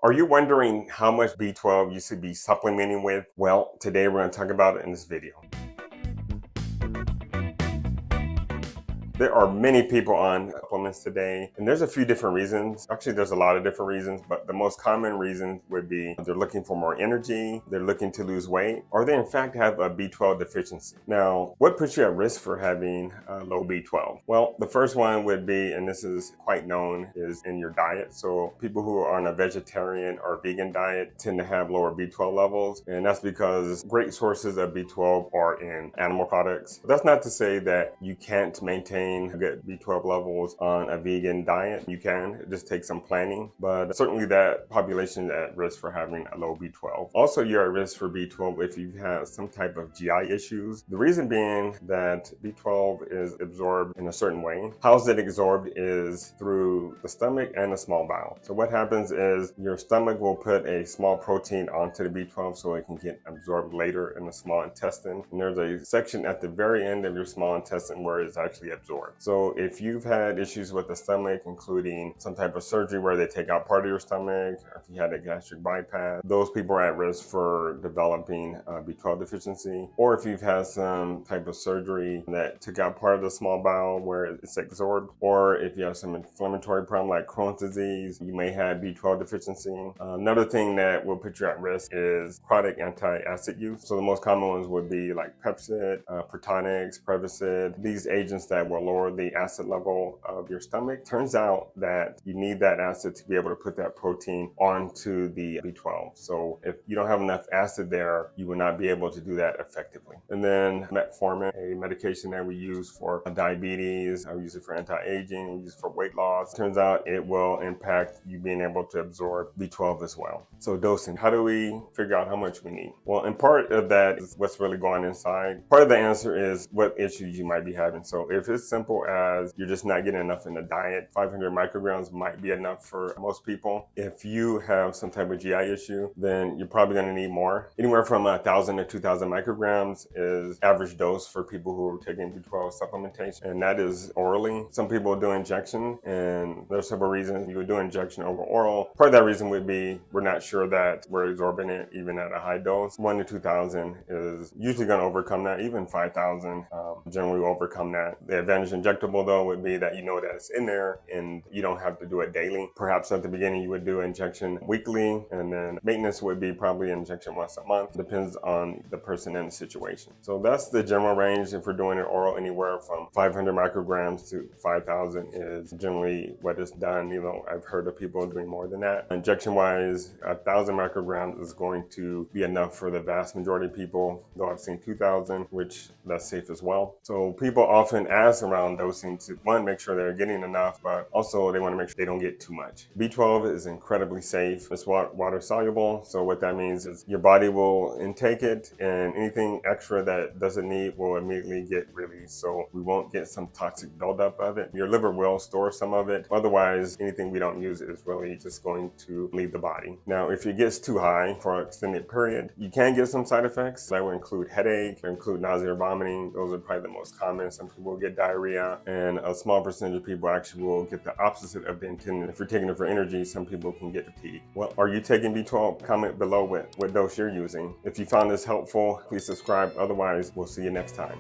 Are you wondering how much B12 you should be supplementing with? Well, today we're going to talk about it in this video. There are many people on supplements today, and there's a few different reasons. Actually, there's a lot of different reasons, but the most common reason would be they're looking for more energy, they're looking to lose weight, or they in fact have a B12 deficiency. Now, what puts you at risk for having low B12? Well, the first one would be, and this is quite known, is in your diet. So people who are on a vegetarian or vegan diet tend to have lower B12 levels, and that's because great sources of B12 are in animal products. But that's not to say that you can't maintain good B12 levels on a vegan diet. You can, it just takes some planning, but certainly that population is at risk for having a low B12. Also, you're at risk for B12 if you have some type of GI issues. The reason being that B12 is absorbed in a certain way. How is it absorbed is through the stomach and the small bowel. So what happens is your stomach will put a small protein onto the B12 so it can get absorbed later in the small intestine. And there's a section at the very end of your small intestine where it's actually absorbed. So if you've had issues with the stomach, including some type of surgery where they take out part of your stomach, or if you had a gastric bypass, those people are at risk for developing B12 deficiency. Or if you've had some type of surgery that took out part of the small bowel where it's absorbed, or if you have some inflammatory problem like Crohn's disease, you may have B12 deficiency. Another thing that will put you at risk is chronic anti-acid use. So the most common ones would be like Pepcid, Protonix, Prevacid, these agents that will lower the acid level of your stomach. Turns out that you need that acid to be able to put that protein onto the B12. So if you don't have enough acid there, you will not be able to do that effectively. And then metformin, a medication that we use for diabetes, I use it for anti-aging, we use it for weight loss. Turns out it will impact you being able to absorb B12 as well. So dosing, how do we figure out how much we need? Well, and part of that is what's really going inside. Part of the answer is what issues you might be having. So if it's simple as you're just not getting enough in the diet, 500 micrograms might be enough for most people. If you have some type of GI issue, then you're probably going to need more. Anywhere from 1,000 to 2,000 micrograms is average dose for people who are taking B12 supplementation, and that is orally. Some people do injection, and there's several reasons you would do injection over oral. Part of that reason would be we're not sure that we're absorbing it even at a high dose. 1 to 2,000 is usually going to overcome that. Even 5,000 generally will overcome that. The advantage injectable though would be that you know that it's in there and you don't have to do it daily. Perhaps at the beginning you would do injection weekly, and then maintenance would be probably injection once a month. Depends on the person and the situation. So that's the general range. If we're doing it oral, anywhere from 500 micrograms to 5,000 is generally what is done. You know, I've heard of people doing more than that. Injection wise, 1,000 micrograms is going to be enough for the vast majority of people, though I've seen 2,000, which that's safe as well. So people often ask around dosing to, one, make sure they're getting enough, but also they want to make sure they don't get too much. B12 is incredibly safe. It's water soluble. So what that means is your body will intake it, and anything extra that it doesn't need will immediately get released. So we won't get some toxic buildup of it. Your liver will store some of it. Otherwise, anything we don't use is really just going to leave the body. Now, if it gets too high for an extended period, you can get some side effects. That will include headache, include nausea or vomiting. Those are probably the most common. Some people will get diarrhea, and a small percentage of people actually will get the opposite of the intended. If you're taking it for energy, some people can get fatigue. Well, are you taking B12? Comment below what dose you're using. If you found this helpful, please subscribe. Otherwise, we'll see you next time.